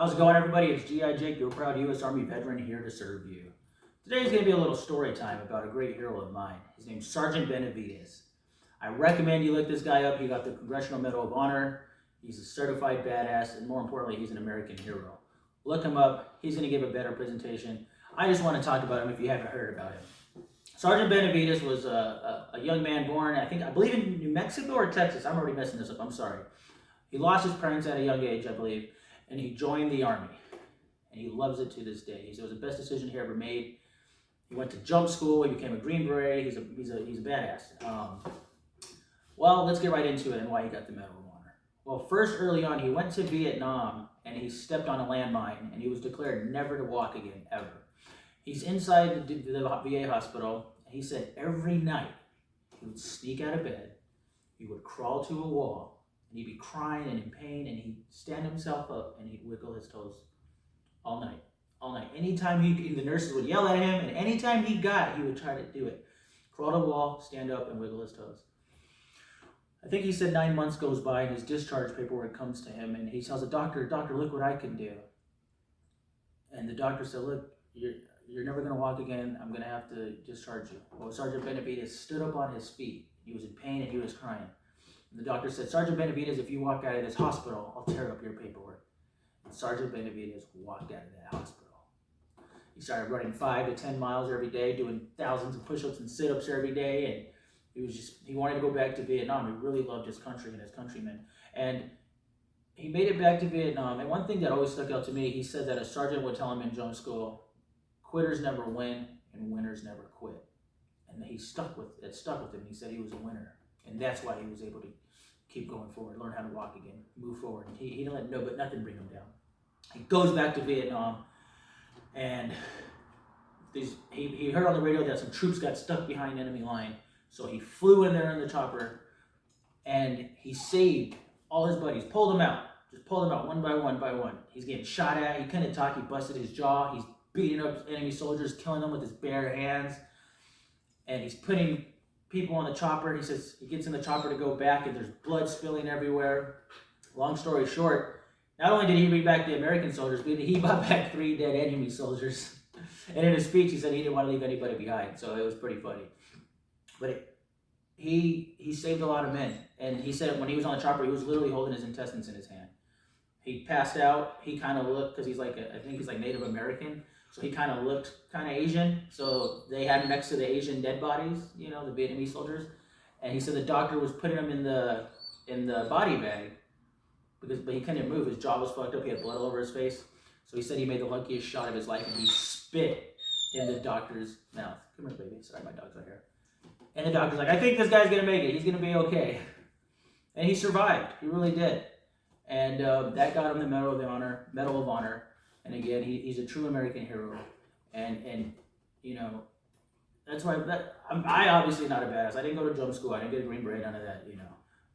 How's it going, everybody? It's G.I. Jake, your proud U.S. Army veteran, here to serve you. Today's going to be a little story time about a great hero of mine. His name's Sergeant Benavidez. I recommend you look this guy up. He got the Congressional Medal of Honor. He's a certified badass, and more importantly, he's an American hero. Look him up. He's going to give a better presentation. I just want to talk about him if you haven't heard about him. Sergeant Benavidez was a young man born, I believe in New Mexico or Texas. I'm already messing this up. I'm sorry. He lost his parents at a young age, I believe, and he joined the Army. And he loves it to this day. He said it was the best decision he ever made. He went to jump school. He became a Green Beret. He's a badass. Well, let's get right into it and why he got the Medal of Honor. Well, first, early on, he went to Vietnam and he stepped on a landmine and he was declared never to walk again, ever. He's inside the VA hospital. And he said every night he would sneak out of bed, he would crawl to a wall, and he'd be crying and in pain, and he'd stand himself up and he'd wiggle his toes all night. All night. Anytime the nurses would yell at him, and anytime he would try to do it. Crawl to the wall, stand up, and wiggle his toes. I think he said 9 months goes by and his discharge paperwork comes to him and he tells the doctor, look what I can do. And the doctor said, look, you're never going to walk again. I'm going to have to discharge you. Well, Sergeant Benavidez stood up on his feet. He was in pain and he was crying. And the doctor said, Sergeant Benavidez, if you walk out of this hospital, I'll tear up your paperwork. And Sergeant Benavidez walked out of that hospital. He started running 5 to 10 miles every day, doing thousands of push-ups and sit-ups every day, and he wanted to go back to Vietnam. He really loved his country and his countrymen. And he made it back to Vietnam. And one thing that always stuck out to me, he said that a sergeant would tell him in jump school, quitters never win and winners never quit. And it stuck with him. He said he was a winner. And that's why he was able to keep going forward, learn how to walk again, move forward. He didn't let nothing bring him down. He goes back to Vietnam, and he heard on the radio that some troops got stuck behind enemy line. So he flew in there in the chopper, and he saved all his buddies, pulled them out one by one. He's getting shot at. He couldn't talk. He busted his jaw. He's beating up enemy soldiers, killing them with his bare hands. And he's putting people on the chopper. He says he gets in the chopper to go back, and there's blood spilling everywhere. Long story short, not only did he bring back the American soldiers, but he brought back 3 dead enemy soldiers. And in his speech, he said he didn't want to leave anybody behind. So it was pretty funny. But he saved a lot of men. And he said when he was on the chopper, he was literally holding his intestines in his hand. He passed out. He kind of looked, because I think he's like Native American. So he kind of looked kind of Asian. So they had him next to the Asian dead bodies, the Vietnamese soldiers. And he said the doctor was putting him in the body bag, but he couldn't move. His jaw was fucked up. He had blood all over his face. So he said he made the luckiest shot of his life, and he spit in the doctor's mouth. Come here, baby. Sorry, my dog's right here. And the doctor's like, I think this guy's going to make it. He's going to be okay. And he survived. He really did. And that got him the Medal of Honor. And again, he's a true American hero. And that's why I obviously not a badass. I didn't go to jump school. I didn't get a Green Beret, none of that,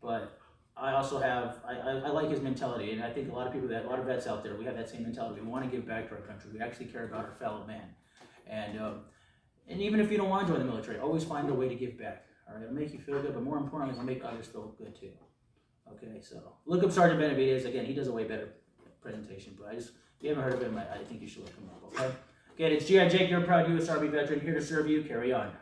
But I also I like his mentality. And I think a lot of vets out there, we have that same mentality. We want to give back to our country. We actually care about our fellow man. And even if you don't want to join the military, always find a way to give back. All right, it'll make you feel good, but more importantly, it'll make others feel good too. Okay, so look up Sergeant Benavidez. Again, he does a way better presentation, but if you haven't heard of him, I think you should look him up. Okay. Again, it's G.I. Jake, your proud U.S. Army veteran, here to serve you. Carry on.